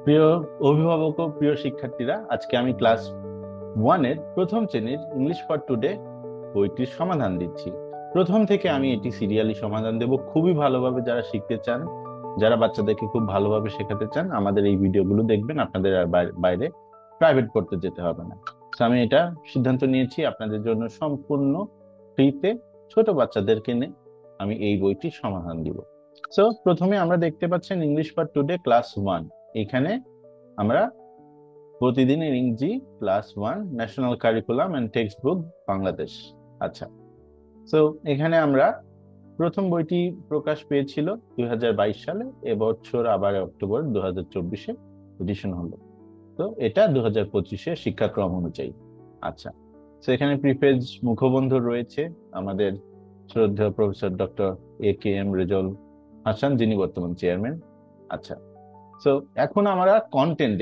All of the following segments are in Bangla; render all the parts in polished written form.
প্রিয় অভিভাবক ও প্রিয় শিক্ষার্থীরা, আজকে আমি ক্লাস ওয়ানের প্রথম শ্রেণীর ইংলিশ ফর টুডে বইটির সমাধান দিচ্ছি। প্রথম থেকে আমি এটি সিরিয়ালি সমাধান দেব। খুবই ভালোভাবে যারা শিখতে চান, যারা বাচ্চাদেরকে খুব ভালোভাবে শেখাতে চান, আমাদের এই ভিডিওগুলো দেখবেন। আপনাদের আর বাইরে প্রাইভেট পড়তে যেতে হবে না। তো আমি এটা সিদ্ধান্ত নিয়েছি আপনাদের জন্য সম্পূর্ণ ফ্রিতে ছোট বাচ্চাদেরকে নিয়ে আমি এই বইটির সমাধান দিব। সো প্রথমে আমরা দেখতে পাচ্ছেন English for today class one. এখানে আমরা প্রতিদিনের ইংরেজি class one national curriculum and textbook Bangladesh. আচ্ছা, তো এখানে আমরা প্রথম বইটি প্রকাশ পেয়েছিল 2022 সালে। এবছর আবার অক্টোবর 2024-এ এডিশন হলো। তো এটা 2025-এ শিক্ষাক্রম অনুযায়ী। আচ্ছা, তো এখানে প্রিফেজ মুখবন্ধ রয়েছে আমাদের শ্রদ্ধেয় professor doctor AKM Rezaul Hasan, যিনি বর্তমান চেয়ারম্যান। আচ্ছা, সো এখন আমরা কন্টেন্ট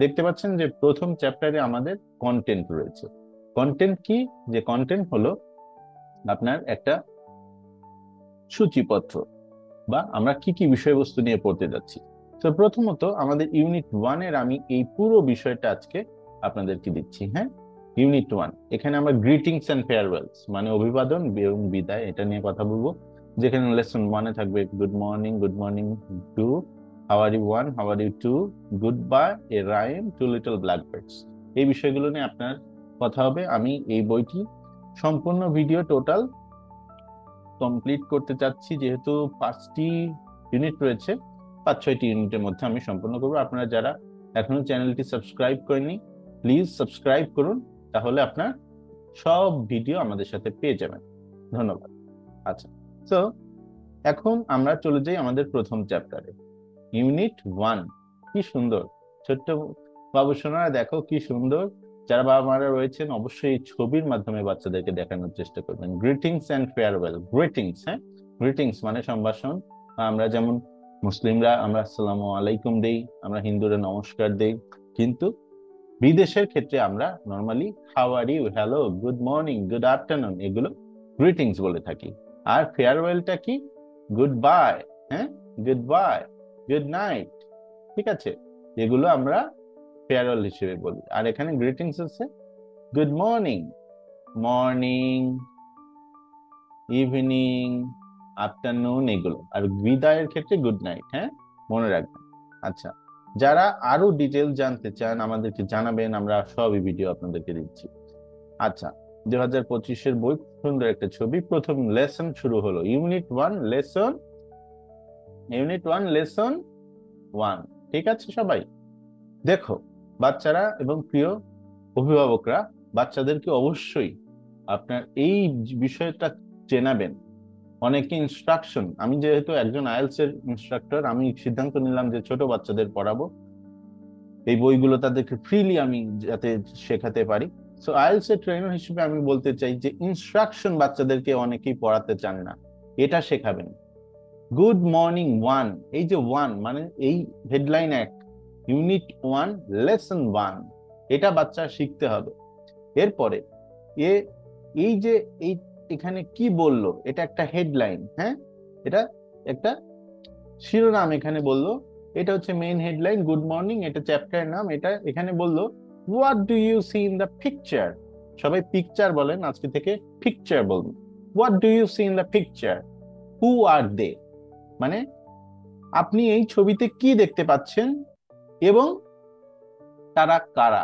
দেখতে পাচ্ছেন যে প্রথম চ্যাপ্টারে আমাদের কন্টেন্ট রয়েছে। কন্টেন্ট কি? যে কন্টেন্ট হলো আপনার একটা সূচিপত্র, বা আমরা কি কি বিষয়বস্তু নিয়ে পড়তে যাচ্ছি। তো প্রথমত আমাদের ইউনিট ওয়ানের আমি এই পুরো বিষয়টা আজকে আপনাদেরকে দিচ্ছি। হ্যাঁ, ইউনিট ওয়ান, এখানে আমরা গ্রিটিংস এন্ড ফেয়ারওয়েলস মানে অভিবাদন এবং বিদায়, এটা নিয়ে কথা বলবো। যেখানে লেসন ওয়ানে থাকবে good morning two, how are you one, how are you two, goodbye, a rhyme, two little blackbirds. এই বিষয়গুলো নিয়ে আপনার কথা হবে। আমি এই বইটি সম্পূর্ণ ভিডিও টোটাল কমপ্লিট করতে চাচ্ছি, যেহেতু 5টি ইউনিট রয়েছে। 5-6টি ইউনিটের মধ্যে আমি সম্পূর্ণ করবো। আপনারা যারা এখনো চ্যানেলটি সাবস্ক্রাইব করেননি, প্লিজ সাবস্ক্রাইব করুন, তাহলে আপনার সব ভিডিও আমাদের সাথে পেয়ে যাবেন। ধন্যবাদ। আচ্ছা, তো এখন আমরা চলে যাই আমাদের প্রথম চ্যাপ্টারে, ইউনিট ওয়ান। কি সুন্দর ছোট্ট বাবু সোনারা, দেখো কি সুন্দর। যারা বাবা মারা রয়েছেন অবশ্যই এই ছবির মাধ্যমে বাচ্চাদেরকে দেখানোর চেষ্টা করবেন। Greetings and farewell. গ্রিটিংস, হ্যাঁ, গ্রিটিংস মানে সম্ভাষণ। আমরা যেমন মুসলিমরা আমরা আসসালামু আলাইকুম দেই, আমরা হিন্দুরা নমস্কার দেই, কিন্তু বিদেশের ক্ষেত্রে আমরা normally how are you, hello, good morning, good afternoon, এগুলো গ্রিটিংস বলে থাকি। আর ফেয়ারওয়েলটা কি? গুড বাই, হ্যাঁ, গুড বাই, গুড নাইট, ঠিক আছে, এগুলো আমরা ফেয়ারওয়েল হিসেবে বলি। আর এখানে গ্রিটিংস আছে good morning, morning, evening, afternoon, এগুলো। আর বিদায়ের ক্ষেত্রে গুড নাইট। হ্যাঁ, মনে রাখবেন। আচ্ছা, যারা আরো ডিটেল জানতে চান আমাদেরকে জানাবেন, আমরা সবই ভিডিও আপনাদেরকে দিচ্ছি। আচ্ছা, 2025-এর বই, সুন্দর একটা ছবি। প্রথম লেসন শুরু হলো, ইউনিট ওয়ান লেসন ওয়ান। ঠিক আছে সবাই? দেখো বাচ্চারা এবং প্রিয় অভিভাবকরা, বাচ্চাদেরকে অবশ্যই আপনার এই বিষয়টা চেনাবেন। অনেকে ইনস্ট্রাকশন, আমি যেহেতু একজন আইএলটিএস এর ইনস্ট্রাক্টর, আমি সিদ্ধান্ত নিলাম যে ছোট বাচ্চাদের পড়াবো, এই বইগুলো তাদেরকে ফ্রিলি আমি যাতে শেখাতে পারি। সো আইএলটিএস এর ট্রেনার হিসেবে আমি বলতে চাই যে ইনস্ট্রাকশন বাচ্চাদেরকে অনেকেই পড়াতে চান না, এটা শেখাবেন। গুড মর্নিং ওয়ান, এই যে ওয়ান মানে এই হেডলাইন এক, ইউনিট ওয়ান লেসন ওয়ান, এটা বাচ্চা শিখতে হবে। এরপরে এ এই যে এই এখানে কি বললো, এটা একটা হেডলাইন, হ্যাঁ, এটা একটা শিরোনাম এখানে বললো। এটা হচ্ছে মেইন হেডলাইন, গুড মর্নিং, এটা চ্যাপ্টারের নাম। এটা এখানে বললো what do you see in the picture. সবাই পিকচার বলেন, আজকে থেকে পিকচার বলবেন। What do you see in the picture, who are they, মানে আপনি এই ছবিতে কি দেখতে পাচ্ছেন এবং তারা কারা।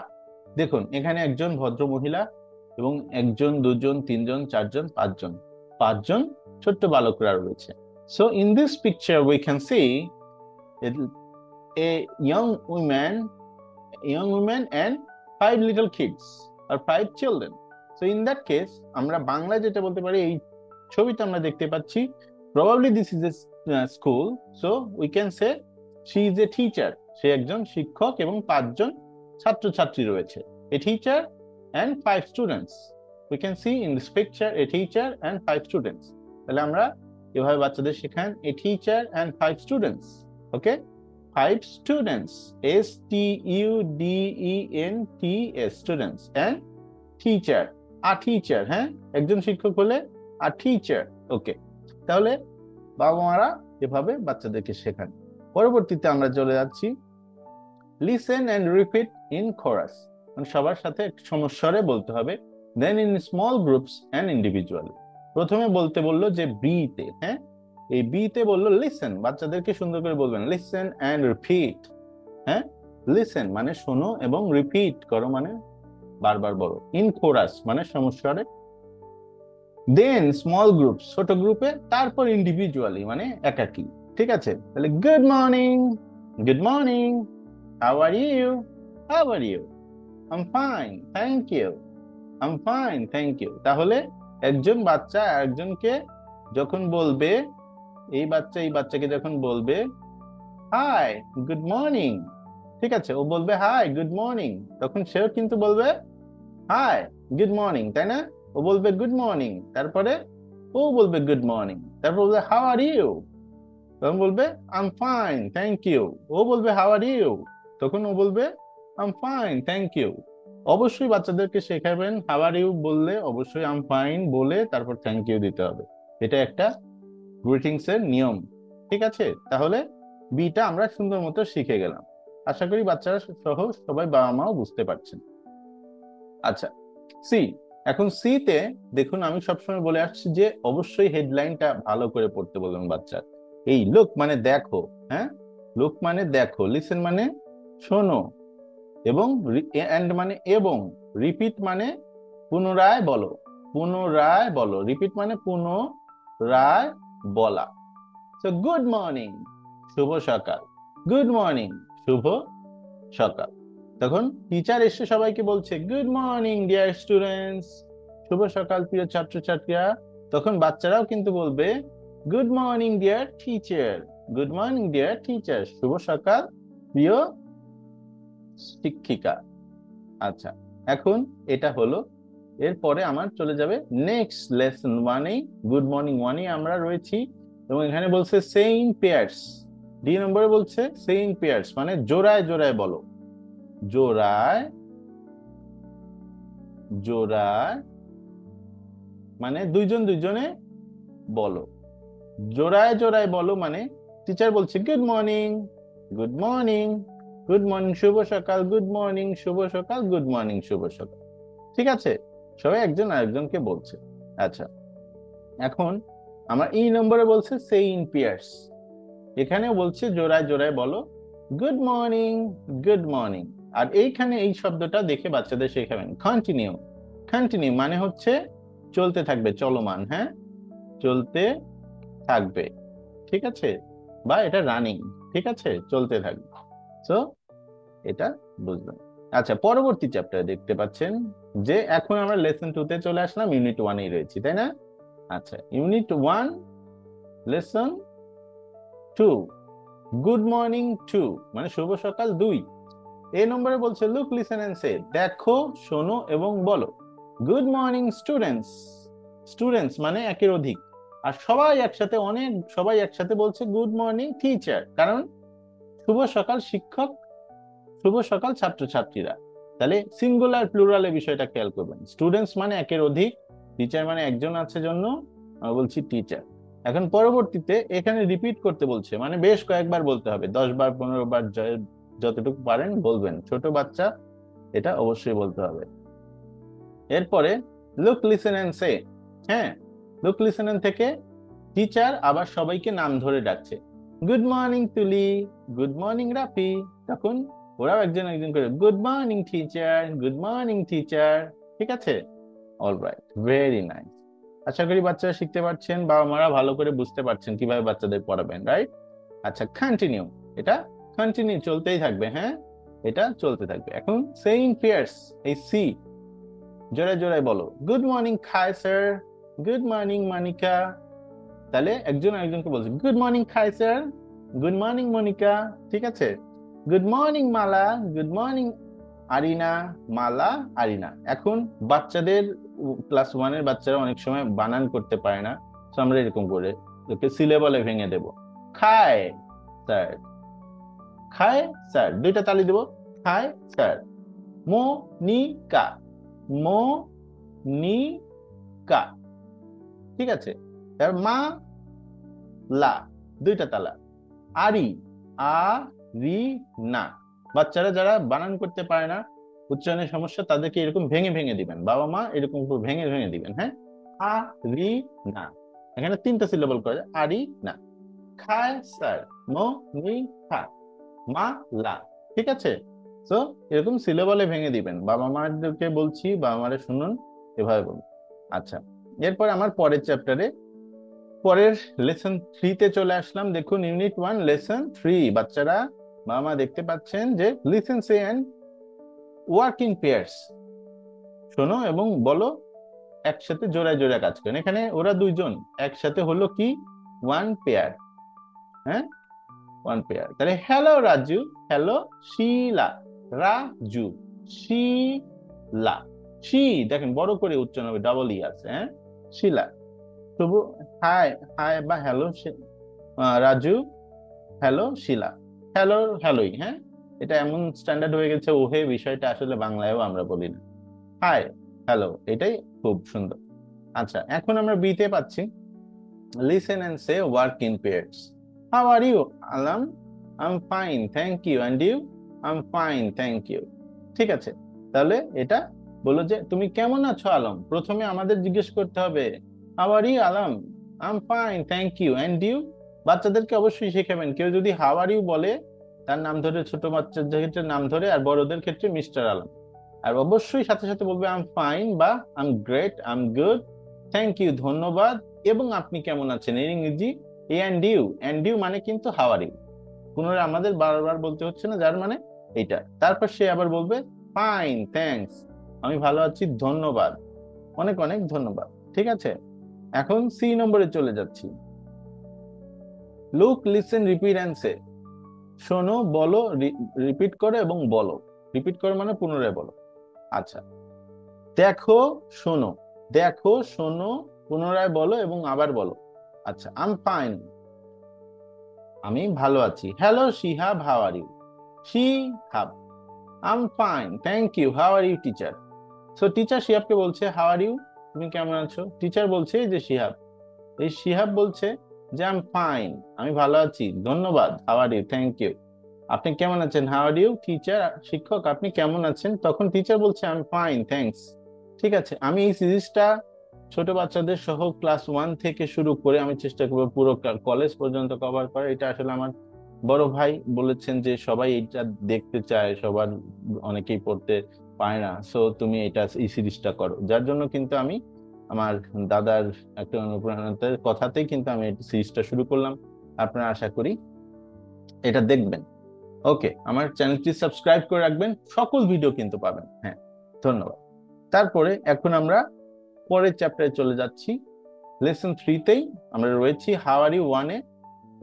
দেখুন এখানে একজন ভদ্র মহিলা এবং একজন, দুজন, তিনজন, চারজন, পাঁচজন, পাঁচজন ছোট্ট বালকরা রয়েছে। So in this picture we can see a young woman and 5 little kids or 5 children. So in that case আমরা বাংলা যেটা বলতে পারি, এই ছবিটা আমরা দেখতে পাচ্ছি, probably this is a school, so we can say she is a teacher, সে একজন শিক্ষক এবং 5জন ছাত্রছাত্রী রয়েছে। A teacher and 5 students, we can see in this picture a teacher and 5 students। তাহলে আমরা এভাবে বাচ্চাদের শেখান a teacher and 5 students, okay, 5 students, students, students, and teacher, a teacher, হ্যাঁ, একজন শিক্ষক হলে a teacher, ওকে। তাহলে বাবা মারা এভাবে বাচ্চাদেরকে শেখান। পরবর্তীতে আমরা চলে যাচ্ছি listen and repeat in chorus, মানে সবার সাথে সমস্বরে বলতে হবে। Then in small groups and individually. প্রথমে বলতে বললো যে বি তে, হ্যাঁ এই বি তে বললো লিসেন, বাচ্চাদেরকে সুন্দর করে বলবেন লিসেন অ্যান্ড রিপিট। হ্যাঁ লিসেন মানে শোনো এবং রিপিট করো মানে বারবার বলো। ইন কোরাস মানে সমস্বরে। দেন স্মল গ্রুপ ছোট গ্রুপে, তারপর ইন্ডিভিজুয়ালি মানে একাকী। ঠিক আছে, তাহলে good morning, good morning, how are you, how are you, I am fine thank you, I am fine thank you. তাহলে একজন বাচ্চা একজনকে যখন বলবে, এই বাচ্চা এই বাচ্চাকে যখন বলবে হাই গুড মর্নিং, ঠিক আছে, ও বলবে হাই গুড মর্নিং, তখন সেও কিন্তু বলবে হাই গুড মর্নিং, তাই না? ও বলবে গুড মর্নিং, তারপরে ও বলবে গুড মর্নিং, তারপর বলবে হাউ আর ইউ, তখন বলবে I am fine thank you. ও বলবে হাউ আর ইউ, তখন ও বলবে I am fine thank you. অবশ্যই বাচ্চাদেরকে শেখাবেন হাউ আর ইউ বললে অবশ্যই আই এম ফাইন বলে তারপর থ্যাংক ইউ দিতে হবে। এটা একটা গ্রিটিংস এর নিয়ম। ঠিক আছে, তাহলে বিটা আমরা সুন্দর মতো শিখে গেলাম। আশা করি বাচ্চারা সহ সবাই বাবা মাও বুঝতে পারছেন। আচ্ছা, সি। এখন সি তে দেখুন, আমি সবসময় বলে আসছি যে অবশ্যই হেডলাইনটা ভালো করে পড়তে বলবেন বাচ্চা। এই লুক মানে দেখো, হ্যাঁ লুক মানে দেখো, লিসেন মানে শোনো, এবং এন্ড মানে এবং, রিপিট মানে পুনরায় বলো, পুনরায় বলো, রিপিট মানে পুনরায় বলা। সো গুড মর্নিং শুভ সকাল, গুড মর্নিং শুভ সকাল। তখন টিচার এসে সবাইকে বলছে গুড মর্নিং ডিয়ার স্টুডেন্টস, শুভ সকাল প্রিয় ছাত্রছাত্রীরা। তখন বাচ্চারাও কিন্তু বলবে good morning dear teacher, good morning dear teacher, শুভ সকাল প্রিয় শিক্ষিকা। আচ্ছা, এখন এটা হলো, এরপরে আমার চলে যাবে নেক্সট লেসন ওয়ানে। গুড মর্নিং ওয়ানে আমরা রয়েছি, এবং এখানে বলছে সেইং পেয়ার্স, ডি নম্বরে বলছে সেইং পেয়ার্স মানে জোড়ায় জোড়ায় বলো, জোড়ায় জোড়ায় মানে দুইজন দুইজনে বলো, জোড়ায় জোড়ায় বলো মানে টিচার বলছে good morning, good morning, good morning শুভ সকাল, গুড মর্নিং শুভ সকাল, গুড মর্নিং শুভ সকাল। ঠিক আছে, সবাই একজন আরেকজনকে বলছে। আচ্ছা, এখন আমার ই নম্বরে বলছে সে ইন পেয়ার্স, এখানেও বলছে জোড়ায় জোড়ায় বলো গুড মর্নিং, গুড মর্নিং। আর এইখানে এই শব্দটা দেখে বাচ্চাদের শেখাবেন কন্টিনিউ। কন্টিনিউ মানে হচ্ছে চলতে থাকবে, চলমান, হ্যাঁ চলতে থাকবে, ঠিক আছে, বা এটা রানিং, ঠিক আছে, চলতে থাকবে। সো এটা বুঝবেন। আচ্ছা, পরবর্তী চ্যাপ্টারে দেখতে পাচ্ছেন যে এখন আমরা লেসন 2 তে চলে আসলাম, ইউনিট 1 এই রয়েছি, তাই না? আচ্ছা, ইউনিট 1 লেসন 2, গুড মর্নিং 2 মানে শুভ সকাল 2। এই নম্বরে বলছে লুক লিসেন এন্ড সে, দেখো শোনো এবং বলো। গুড মর্নিং স্টুডেন্টস, স্টুডেন্টস মানে একের অধিক, আর সবাই একসাথে, অনেক সবাই একসাথে বলছে গুড মর্নিং টিচার, কারণ শুভ সকাল শিক্ষক, শুভ সকাল ছাত্রছাত্রীরা। তাহলে সিঙ্গুলার প্লুরালের বিষয়টা খেয়াল করবেন। স্টুডেন্টস মানে একের অধিক, টিচার মানে একজন আছে জন্য আমরা বলছি টিচার। এখন পরবর্তীতে এখানে রিপিট করতে বলছে, মানে বেশ কয়েকবার বলতে হবে, 10 বার 15 বার যতটুকু পারেন বলবেন, ছোট বাচ্চা এটা অবশ্যই বলতে হবে। এরপরে লুক লিসেন এন্ড সে, হ্যাঁ লুক লিসেন এন্ড থেকে টিচার আবার সবাইকে নাম ধরে ডাকছে, গুড মর্নিং তুলি, গুড মর্নিং রাফি, তখন ওরাও একজন একজন করে good morning teacher, good morning teacher. ঠিক আছে, অলরাইট, ভেরি নাইস। আশা করি বাচ্চারা শিখতে পারছেন, বাবা মারা ভালো করে বুঝতে পারছেন কিভাবে বাচ্চাদের পড়াবেন, রাইট? আচ্ছা, কন্টিনিউ, এটা কন্টিনিউ চলতেই থাকবে, হ্যাঁ এটা চলতে থাকবে। এখন সেইং পেয়ার্স, এই সি জোরে জোরে বলো, গুড মর্নিং খাই স্যার, গুড মর্নিং মনিকা। তাহলে একজন আরেকজনকে বলছে গুড মর্নিং খাই স্যার, গুড মর্নিং মনিকা, ঠিক আছে। গুড মর্নিং মালা, গুড মর্নিং আরিনা, মালা আরিনা। এখন বাচ্চাদের ক্লাস 1 এর বাচ্চারা অনেক সময় বানান করতে পারে না, তো আমরা এরকম করে ওকে সিলেবলে ভেঙে দেব, খায় স্যার, খায় স্যার, দুইটা তালি দেব, খায় স্যার। মনিকা, মনিকা, ঠিক আছে। তার মা লা, দুইটা তালা। আরি, আ রি না, বাচ্চারা যারা বানান করতে পারে না, উচ্চারণের সমস্যা, তাদেরকে এরকম ভেঙে ভেঙে দিবেন, বাবা মা এরকম করে ভেঙে ভেঙে দিবেন। হ্যাঁ, আ রি না, এখানে 3টা সিলেবল করে, আরি না। খায় স্যার, মো নি খা, মা লা। ঠিক আছে, তো এরকম সিলেবলে ভেঙে দিবেন। বাবা মাদেরকে বলছি, বাবা মারে শুনুন, এভাবে বলুন। আচ্ছা, এরপর আমার পরের চ্যাপ্টারে, পরের লেসন 3 তে চলে আসলাম। দেখুন ইউনিট 1 লেসন 3। বাচ্চারা, বাবা মা দেখতে পাচ্ছেন যে listen say and work in pairs, শোনো এবং বলো, একসাথে জোড়ায় জোড়ায় কাজ করেন। এখানে ওরা দুইজন একসাথে হলো কি, ওয়ান পেয়ার। হ্যাঁ, ওয়ান পেয়ার। তাহলে hello Raju, hello Shila, Raju, Shila, she, দেখেন বড় করে উচ্চারণ হবে, ডাবল ই আছে। হ্যাঁ, শিলা। তবু হাই, হাই বা হ্যালো রাজু, হ্যালো শিলা, হ্যালো হ্যালোই। হ্যাঁ, এটা এমন স্ট্যান্ডার্ড হয়ে গেছে, ওহে বিষয়টা আসলে বাংলায়ও আমরা বলি না, হাই হ্যালো, এটাই খুব সুন্দর। আচ্ছা, এখন আমরা বিতে পাচ্ছি, listen and say work in pairs. How are you Alam, I am fine thank you, and you? I am fine thank you. ঠিক আছে, তাহলে এটা বলো যে তুমি কেমন আছো আলম, প্রথমে আমাদের জিজ্ঞেস করতে হবে how are you Alam, I am fine thank you, and you? বাচ্চাদেরকে অবশ্যই শেখাবেন, কেউ যদি হাউ আর ইউ বলে তার নাম ধরে, ছোট বাচ্চাদের ক্ষেত্রে নাম ধরে, আর বড়দের ক্ষেত্রে মিস্টার আলম। আর অবশ্যই সাথে সাথে বলবে আই এম ফাইন বা I am great, I am good, thank you ধন্যবাদ, এবং আপনি কেমন আছেন এর ইংরেজি এন্ড ইউ। এন্ড ইউ মানে কিন্তু হাউ আর ইউ, পুনরায় আমাদের বারবার বলতে হচ্ছে না, যার মানে এইটা। তারপর সে আবার বলবে ফাইন থ্যাঙ্কস, আমি ভালো আছি ধন্যবাদ, অনেক অনেক ধন্যবাদ। ঠিক আছে, এখন সি নম্বরে চলে যাচ্ছি। লুক লিসেন রিপিট অ্যান্ড সে, শোনো বলো, রিপিট করো এবং বলো। রিপিট করো মানে পুনরায় বলো। আচ্ছা, দেখো শোনো, দেখো শোনো, পুনরায় বলো এবং আবার বলো। আচ্ছা, আই এম ফাইন, আমি ভালো আছি। Hello Shihab, how are you? Shihab, I am fine thank you, how are you teacher? So teacher শিহাবকে বলছে হাউ আর ইউ, তুমি কেমন আছো? টিচার বলছে এই যে শিহাব, এই শিহাব বলছে যে আই এম ফাইন, আমি ভালো আছি ধন্যবাদ, how are you thank you. আপনি কেমন আছেন? হাউ আর ইউ টিচার, শিক্ষক আপনি কেমন আছেন? তখন টিচার বলছে আই এম ফাইন থ্যাঙ্কস। ঠিক আছে, আমি এই সিরিজটা ছোট বাচ্চাদের সহ ক্লাস 1 থেকে শুরু করে আমি চেষ্টা করবো পুরো কলেজ পর্যন্ত কভার করা। এটা আসলে আমার বড় ভাই বলেছেন যে সবাই এটা দেখতে চায়, সবার অনেকেই পড়তে পায় না, সো তুমি এটা এই সিরিজটা করো। যার জন্য কিন্তু আমি আমার দাদার একটা অনুপ্রেরণার কথাতেই কিন্তু আমি এই সিরিজটা শুরু করলাম। আপনারা আশা করি এটা দেখবেন। ওকে, আমার চ্যানেলটি সাবস্ক্রাইব করে রাখবেন, সকল ভিডিও কিন্তু পাবেন। হ্যাঁ, ধন্যবাদ। তারপরে এখন আমরা পরের চ্যাপ্টারে চলে যাচ্ছি, লেসন 3তেই আমরা রয়েছি। হাউ আর ইউ 1-এ,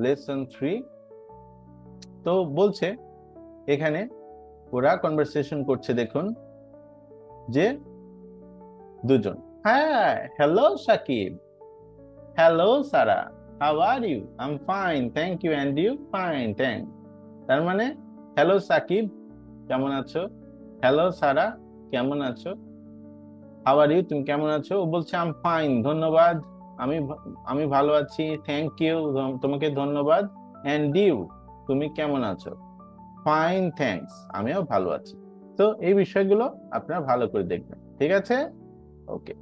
লেসন 3। তো বলছে এখানে ওরা কনভারসেশন করছে, দেখুন যে দুজন, হ্যাঁ hello Sakib, hello Sara, how are you? I am fine thank you, and you? Fine thank. তার মানে হ্যালো সাকিব, কেমন আছো? হ্যালো সারা, কেমন আছো? হাউ আর ইউ, তুমি কেমন আছো? ও বলছে আই এম ফাইন, ধন্যবাদ, আমি ভালো আছি, থ্যাংক ইউ, তোমাকে ধন্যবাদ, এন্ড ইউ, তুমি কেমন আছো? ফাইন থ্যাঙ্কস, আমিও ভালো আছি। তো এই বিষয়গুলো আপনারা ভালো করে দেখবেন। ঠিক আছে, ওকে,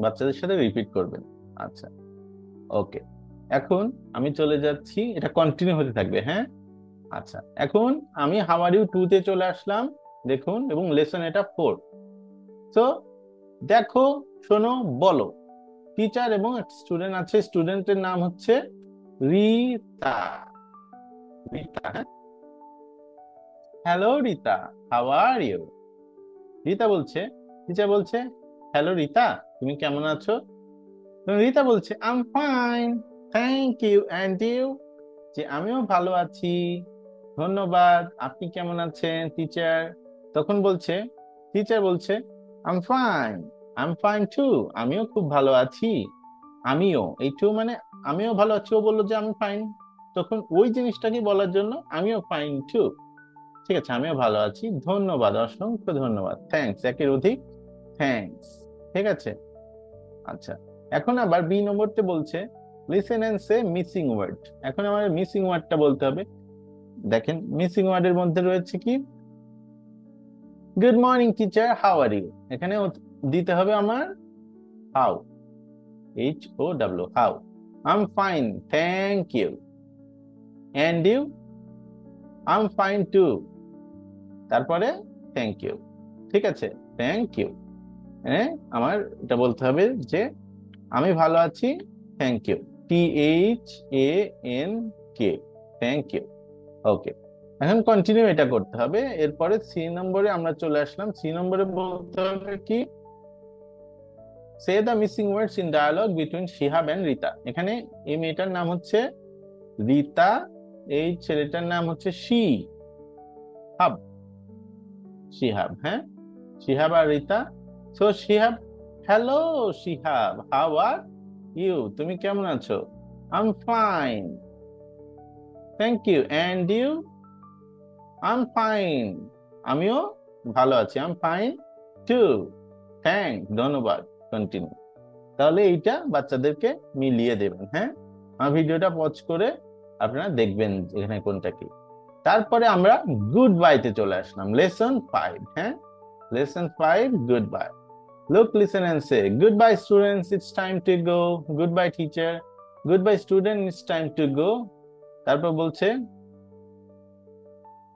বাচ্চাদের সাথে রিপিট করবেন। আচ্ছা, ওকে, এখন আমি চলে যাচ্ছি, এটা কন্টিনিউ হতে থাকবে। হ্যাঁ, আচ্ছা, এখন আমি হাউ আর ইউ 2-তে চলে আসলাম, দেখুন, এবং লেসন এটা 4। তো দেখো শোনো বলো, টিচার এবং স্টুডেন্ট আছে, স্টুডেন্টের নাম হচ্ছে Rita. Rita, hello Rita, how are you? Rita বলছে, টিচার বলছে হ্যালো রিতা, তুমি কেমন আছো? তো রিতা বলছে I am fine thank you, and you? যে আমিও ভালো আছি ধন্যবাদ, আপনি কেমন আছেন টিচার? তখন বলছে, টিচার বলছে আই এম ফাইন টু, আমিও খুব ভালো আছি। আমিও, এই টু মানে আমিও ভালো আছি, ও বললো যে আমি ফাইন, তখন ওই জিনিসটাকে বলার জন্য আমিও ফাইন টু। ঠিক আছে, আমিও ভালো আছি ধন্যবাদ, অসংখ্য ধন্যবাদ, থ্যাঙ্কস একের অধিক, থ্যাঙ্কস। ঠিক আছে, আচ্ছা, এখন আবার বি নম্বরতে বলছে listen and say missing word. এখন আমাদের মিসিং ওয়ার্ডটা বলতে হবে। দেখেন মিসিং ওয়ার্ডের মধ্যে রয়েছে কি, good morning teacher, how are you. এখানে দিতে হবে আমার how, HOW, how. I am fine, thank you. And you? I am fine too. তারপরে থ্যাংক ইউ। ঠিক আছে, থ্যাংক ইউ। হ্যাঁ, আমার এটা বলতে হবে যে আমি ভালো আছি, thank you, THANK, thank you. Okay, এখন কন্টিনিউ এটা করতে হবে। এরপরে সি নম্বরে আমরা চলে আসলাম। সি নম্বরে বলতে হবে কি, say the missing words in dialogue between Shihab and Rita. এখানে এই মেয়েটার নাম হচ্ছে রীতা, এই ছেলেটার নাম হচ্ছে শিহাব। শিহাব, হ্যাঁ, শিহাব আর Rita. So Shihab, hello Shihab, how are you, তুমি কেমন আছো? I am fine, thank you. And you? I am fine, আমিও ভালো আছি। I am fine too, thank, ধন্যবাদ। কন্টিনিউ। তাহলে এইটা বাচ্চাদেরকে মিলিয়ে দেবেন। হ্যাঁ, আমার ভিডিওটা পজ করে আপনারা দেখবেন এখানে কোনটা কি। তারপরে আমরা গুড বাইতে চলে আসলাম, লেসন 5। হ্যাঁ, lesson 5, good bye. Look, listen and say, goodbye students, it's time to go. Goodbye teacher. Goodbye student, it's time to go. তারপর বলছে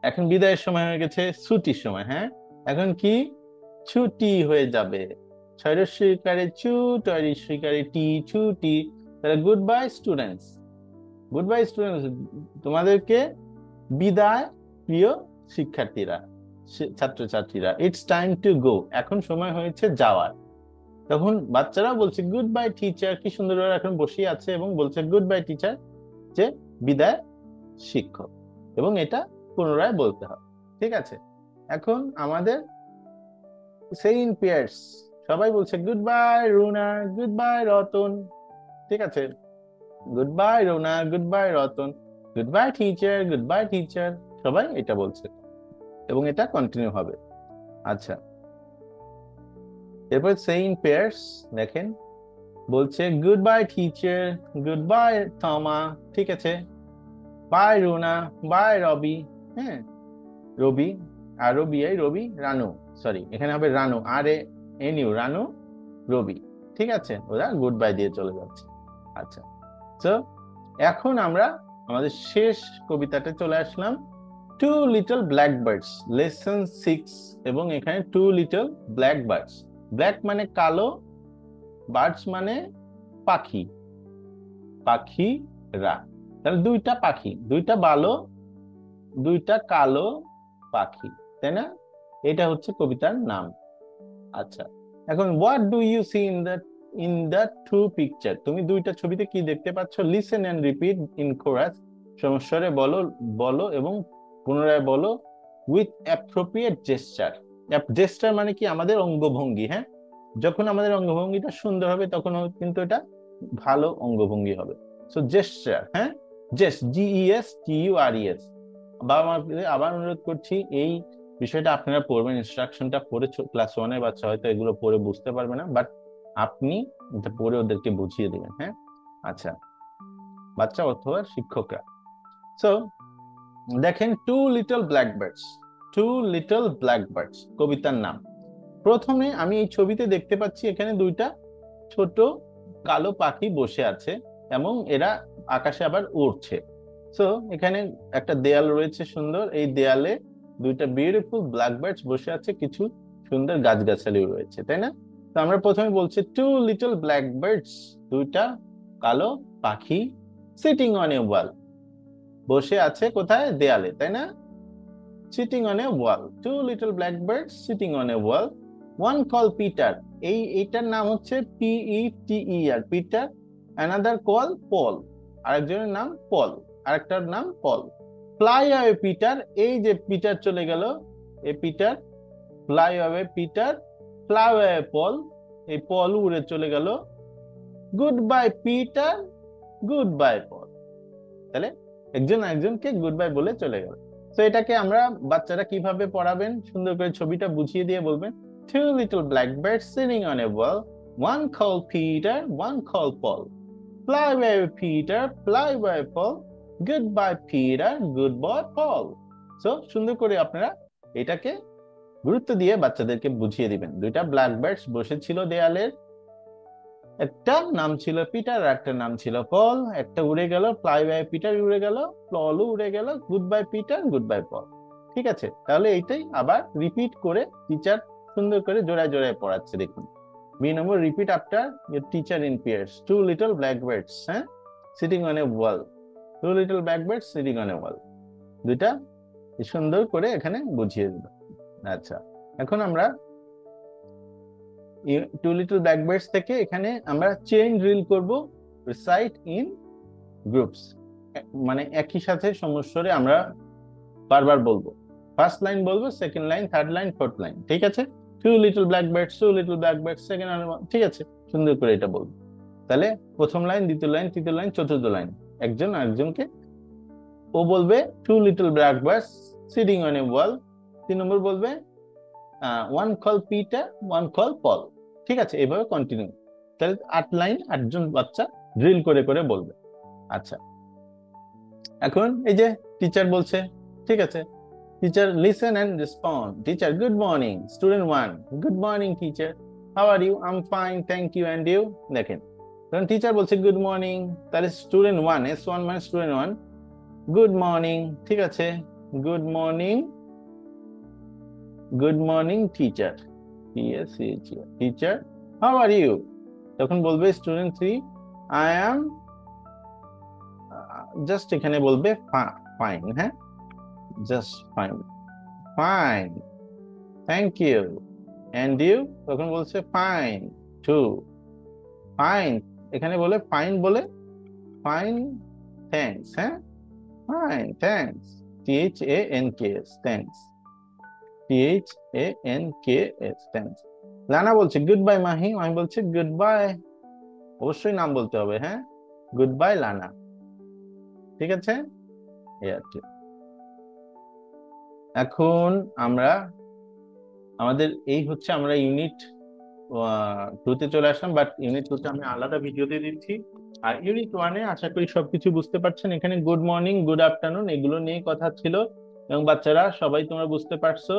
এখন বিদায়ের সময় হয়ে গেছে, ছুটির সময়। হ্যাঁ, এখন কি, ছুটি হয়ে যাবে। ছয়রস্বইকারে চু, টয়রস্বইকারে টি, ছুটি। তাহলে good bye students, good bye students, তোমাদেরকে বিদায় প্রিয় শিক্ষার্থীরা, ছাত্রছাত্রীরা। ইটস টাইম টু গো, এখন সময় হয়েছে যাওয়ার। তখন বাচ্চারা বলছে গুড বাই টিচার, কি সুন্দর এখন বসে আছে এবং বলছে গুড বাই টিচার, যে বিদায় শিক্ষক। এবং এটা পুনরায় বলতে হবে। ঠিক আছে, এখন আমাদের সেই ইন পেয়ার্স, সবাই বলছে good bye Runa, good bye Ratan. ঠিক আছে, good bye Runa, good bye Ratan, good bye teacher, goodbye teacher. সবাই এটা বলছে এবং এটা কন্টিনিউ হবে। আচ্ছা, এরপর সেই ইন পেয়ার্স দেখেন, বলছে goodbye teacher, goodbye থমা। ঠিক আছে, বাই রুনা, বাই রবি। হ্যাঁ, রবি, আর রবি, এই রবি, রানু, সরি এখানে হবে রানু, RANU, রানু, রবি। ঠিক আছে, ওরা গুড বাই দিয়ে চলে যাচ্ছে। আচ্ছা, তো এখন আমরা আমাদের শেষ কবিতাতে চলে আসলাম, two little black birds, lesson 6। এবং এখানে two little black birds, black মানে কালো, বার্ডস মানে পাখি, পাখিরা। তাহলে দুইটা পাখি, দুইটা দুইটা কালো পাখি, তাই না? এটা হচ্ছে কবিতার নাম। আচ্ছা, এখন what do you see in the two picture, তুমি দুইটা ছবিতে কি দেখতে পাচ্ছ? Listen and repeat in chorus, সমস্বরে বলো, বলো এবং পুনরায় বলো, উইথ অ্যাপ্রোপ্রিয়েট জেস্টার। জেস্টার মানে কি, আমাদের অঙ্গভঙ্গি। হ্যাঁ, যখন আমাদের অঙ্গভঙ্গিটা সুন্দর হবে তখন কিন্তু এটা ভালো অঙ্গভঙ্গি হবে। সো জেস্টার, হ্যাঁ, GESTURES। বাবা মাকে আবার অনুরোধ করছি, এই বিষয়টা আপনারা পড়বেন, ইনস্ট্রাকশনটা পড়ে, ক্লাস 1-এর বাচ্চা হয়তো এগুলো পড়ে বুঝতে পারবে না, বাট আপনি এটা পড়ে ওদেরকে বুঝিয়ে দিবেন। হ্যাঁ, আচ্ছা, বাচ্চা অথবা শিক্ষকরা। সো দেখেন, two little black birds, two little black birds কবিতার নাম। প্রথমে আমি এই ছবিতে দেখতে পাচ্ছি এখানে দুইটা ছোট কালো পাখি বসে আছে এবং এরা আকাশে আবার উড়ছে। সো এখানে একটা দেয়াল রয়েছে সুন্দর, এই দেয়ালে দুইটা বিউটিফুল ব্ল্যাক বার্ডস বসে আছে, কিছু সুন্দর গাছগাছালিও রয়েছে, তাই না? তো আমরা প্রথমে বলছি টু লিটল ব্ল্যাক বার্ডস, দুইটা কালো পাখি, সিটিং অন এ ওয়াল, বসে আছে কোথায়? দেয়ালে, তাই না? Sitting on a wall, two little black birds sitting on a wall. One call Peter, এইটার নাম হচ্ছে PETER, Peter. Another call Paul, আরেকজনের নাম পল, আরেকটার নাম পল। ফ্লাই অ্যাওয়ে পিটার, এই যে পিটার চলে গেল, এই Peter. Fly away Peter, fly away Paul, এই পল উড়ে চলে গেল। Goodbye Peter, goodbye Paul. তাহলে একজন একজনকে গুড বাই বলে চলে গেল। তো এটাকে আমরা বাচ্চারা কিভাবে পড়াবেন, সুন্দর করে ছবিটা বুঝিয়ে দিয়ে বলবেন, two little blackbirds sitting on a wall, one called Peter, one called Paul. Fly away Peter, fly away Paul, goodbye Peter, goodbye Paul. So সুন্দর করে আপনারা এটাকে গুরুত্ব দিয়ে বাচ্চাদেরকে বুঝিয়ে দিবেন। দুইটা ব্ল্যাক বার্ডস বসেছিল দেয়ালের, একটা নাম ছিল পিটার আর একটা নাম ছিল পল। একটা উড়ে গেল, ফ্লাই বাই পিটার উড়ে গেল, পলও উড়ে গেল, goodbye Peter, goodbye Paul. ঠিক আছে, তাহলে এইটাই আবার রিপিট করে টিচার সুন্দর করে জোড়ায় জোড়ায় পড়াচ্ছে। দেখুন, বি নম্বর, repeat after your teacher in pairs. Two little black birds, হ্যাঁ, sitting on a wall. Two little black birds sitting on a wall. দুইটা সুন্দর করে এখানে বুঝিয়ে দিল। আচ্ছা, এখন আমরা টু লিটল ব্ল্যাক বার্ডস থেকে এখানে আমরা চেইন ড্রিল করব, রিসাইট ইন গ্রুপস, মানে একই সাথে সমস্বরে আমরা বারবার বলবো। ফার্স্ট লাইন বলবো, second line, third line, fourth line. ঠিক আছে, two little black birds, two little black birds, second line. ঠিক আছে, সুন্দর করে এটা বলবো। তাহলে প্রথম লাইন, দ্বিতীয় লাইন, তৃতীয় লাইন, চতুর্থ লাইন একজন আরেকজনকে ও বলবে two little black birds sitting on a wall. 3 নম্বর বলবে one call Peter, one call Paul. ঠিক আছে, এইভাবে কন্টিনিউ। তাহলে 8 লাইন 8জন বাচ্চা ড্রিল করে করে বলবে। আচ্ছা, এখন এই যে টিচার বলছে, ঠিক আছে, teacher listen and respond. Teacher, good morning student 1, good morning teacher, how are you, I am fine thank you, and you. দেখেন, কারণ টিচার বলছে গুড মর্নিং, তাহলে স্টুডেন্ট 1, S1 মানে স্টুডেন্ট 1, গুড মর্নিং। ঠিক আছে, good morning, good morning teacher, teacher, how are you. তখন বলবে স্টুডেন্ট 3, আই অ্যাম, জাস্ট এখানে বলবে ফাইন, হ্যাঁ, just fine, fine thank you, and you. তখন বলছে ফাইন টু, ফাইন, এখানে বলে ফাইন, বলে ফাইন থ্যাঙ্কস, হ্যাঁ, fine thanks, THANKS, thanks, THANKS, thanks. লানা বলছে গুড বাই মাহি, মাহি বলছে গুড বাই, অবশ্যই নাম বলতে হবে, হ্যাঁ, গুড বাই লানা। ঠিক আছে, এই আর কি। এখন আমরা আমাদের এই হচ্ছে আমরা ইউনিট 2-তে চলে আসলাম, বাট ইউনিট 2-তে আমি আলাদা ভিডিওতে দিচ্ছি। আর ইউনিট 1-এ আশা করি সবকিছু বুঝতে পারছেন। এখানে গুড মর্নিং, গুড আফটারনুন এগুলো নিয়ে কথা ছিল, এবং বাচ্চারা সবাই তোমরা বুঝতে পারছো।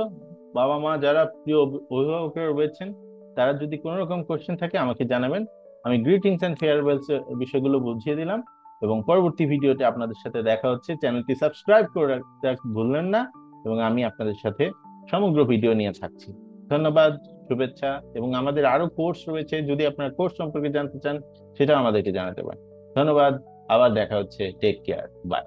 বাবা মা যারা প্রিয় অভিভাবকেরা রয়েছেন, তারা যদি কোনো রকম কোশ্চেন থাকে আমাকে জানাবেন। আমি গ্রিটিংস এন্ড ফেয়ারওয়েলস বিষয়গুলো বুঝিয়ে দিলাম, এবং পরবর্তী ভিডিওতে আপনাদের সাথে দেখা হচ্ছে। চ্যানেলটি সাবস্ক্রাইব করে রাখতে ভুলবেন না, এবং আমি আপনাদের সাথে সমগ্র ভিডিও নিয়ে থাকছি। ধন্যবাদ, শুভেচ্ছা, এবং আমাদের আরো কোর্স রয়েছে, যদি আপনার কোর্স সম্পর্কে জানতে চান সেটা আমাদেরকে জানাতে পারেন। ধন্যবাদ, আবার দেখা হচ্ছে, টেক কেয়ার, বাই।